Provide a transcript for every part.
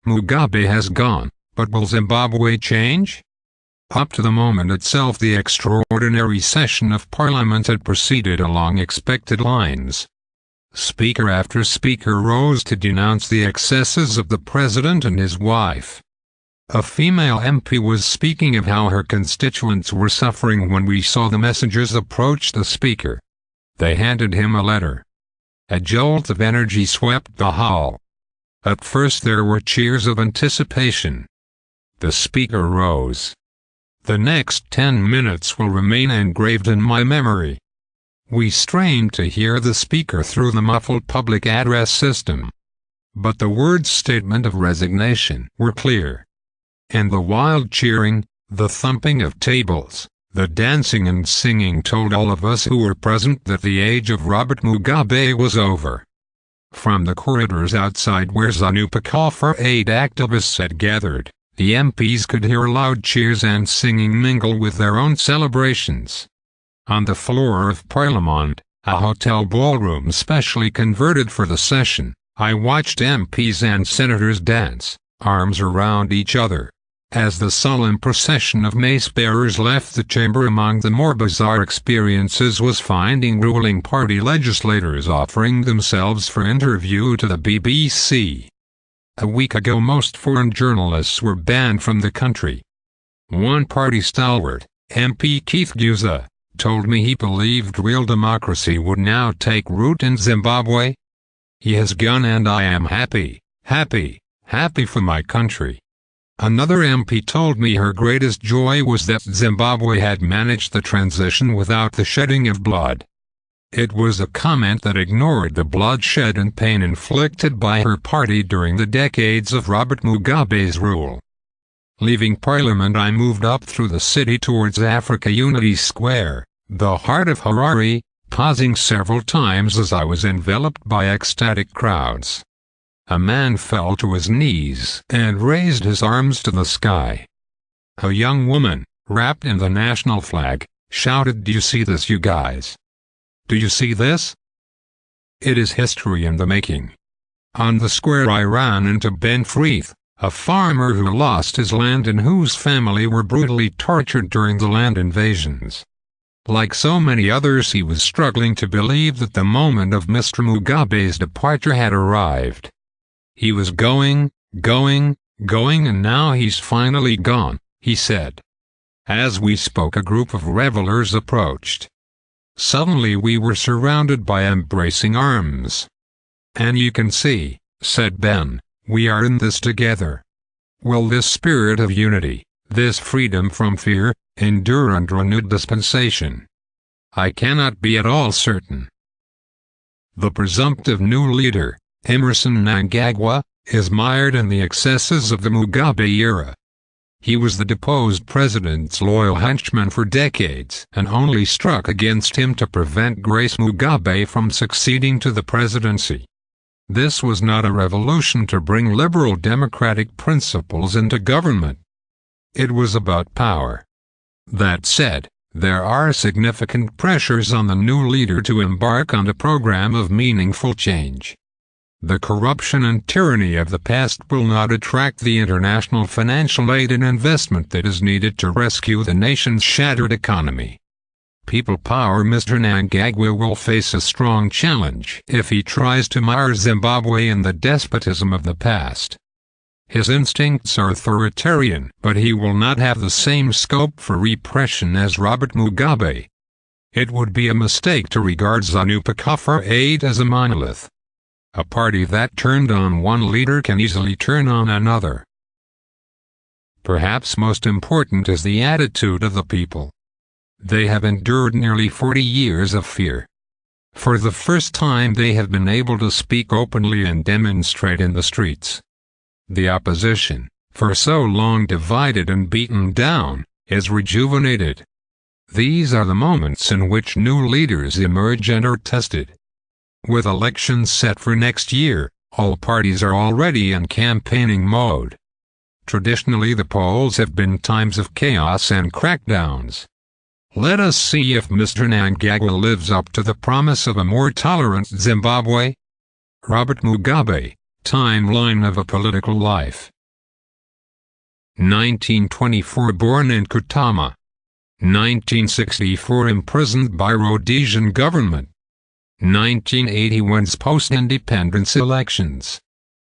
Mugabe has gone, but will Zimbabwe change? Up to the moment itself the extraordinary session of Parliament had proceeded along expected lines. Speaker after speaker rose to denounce the excesses of the president and his wife. A female MP was speaking of how her constituents were suffering when we saw the messengers approach the speaker. They handed him a letter. A jolt of energy swept the hall. At first there were cheers of anticipation. The speaker rose. The next 10 minutes will remain engraved in my memory. We strained to hear the speaker through the muffled public address system. But the words statement of resignation were clear. And the wild cheering, the thumping of tables, the dancing and singing told all of us who were present that the age of Robert Mugabe was over. From the corridors outside where Zanu-PF aid activists had gathered, the MPs could hear loud cheers and singing mingle with their own celebrations. On the floor of Parliament, a hotel ballroom specially converted for the session, I watched MPs and senators dance, arms around each other, as the solemn procession of mace-bearers left the chamber. Among the more bizarre experiences was finding ruling party legislators offering themselves for interview to the BBC. A week ago most foreign journalists were banned from the country. One party stalwart, MP Keith Guza, told me he believed real democracy would now take root in Zimbabwe. He has gone and I am happy for my country. Another MP told me her greatest joy was that Zimbabwe had managed the transition without the shedding of blood. It was a comment that ignored the bloodshed and pain inflicted by her party during the decades of Robert Mugabe's rule. Leaving Parliament I moved up through the city towards Africa Unity Square, the heart of Harare, pausing several times as I was enveloped by ecstatic crowds. A man fell to his knees and raised his arms to the sky. A young woman, wrapped in the national flag, shouted, "Do you see this, you guys? Do you see this?" It is history in the making. On the square I ran into Ben Freeth, a farmer who lost his land and whose family were brutally tortured during the land invasions. Like so many others, he was struggling to believe that the moment of Mr Mugabe's departure had arrived. He was going, and now he's finally gone, he said. As we spoke, a group of revelers approached. Suddenly we were surrounded by embracing arms. "And you can see," said Ben, "we are in this together. Will this spirit of unity, this freedom from fear, endure under a new dispensation? I cannot be at all certain." The presumptive new leader, Mr Mnangagwa, is mired in the excesses of the Mugabe era. He was the deposed president's loyal henchman for decades and only struck against him to prevent Grace Mugabe from succeeding to the presidency. This was not a revolution to bring liberal democratic principles into government. It was about power. That said, there are significant pressures on the new leader to embark on a program of meaningful change. The corruption and tyranny of the past will not attract the international financial aid and investment that is needed to rescue the nation's shattered economy. People power Mr Mnangagwa will face a strong challenge if he tries to mire Zimbabwe in the despotism of the past. His instincts are authoritarian, but he will not have the same scope for repression as Robert Mugabe. It would be a mistake to regard Zanu-PF aid as a monolith. A party that turned on one leader can easily turn on another. Perhaps most important is the attitude of the people. They have endured nearly 40 years of fear. For the first time they have been able to speak openly and demonstrate in the streets. The opposition, for so long divided and beaten down, is rejuvenated. These are the moments in which new leaders emerge and are tested. With elections set for next year, all parties are already in campaigning mode. Traditionally the polls have been times of chaos and crackdowns. Let us see if Mr Mnangagwa lives up to the promise of a more tolerant Zimbabwe. Robert Mugabe, Timeline of a Political Life. 1924 born in Kutama. 1964 imprisoned by Rhodesian government. 1981's post-independence elections.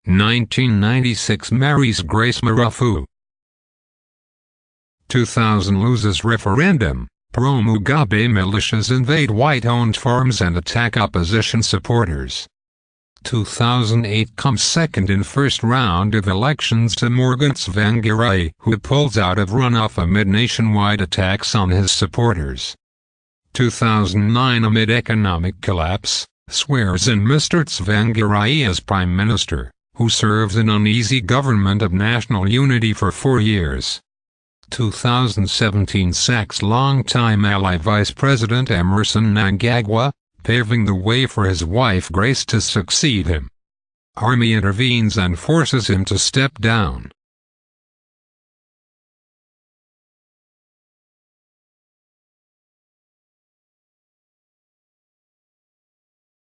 1996 marries Grace Marafu. 2000 loses referendum. Pro-Mugabe militias invade white-owned farms and attack opposition supporters. 2008 comes second in first round of elections to Morgan Tsvangirai, who pulls out of runoff amid nationwide attacks on his supporters. 2009 amid economic collapse, swears in Mr Tsvangirai as Prime Minister, who serves an uneasy government of national unity for 4 years. 2017 sacks longtime ally Vice President Mr Mnangagwa, paving the way for his wife Grace to succeed him. Army intervenes and forces him to step down.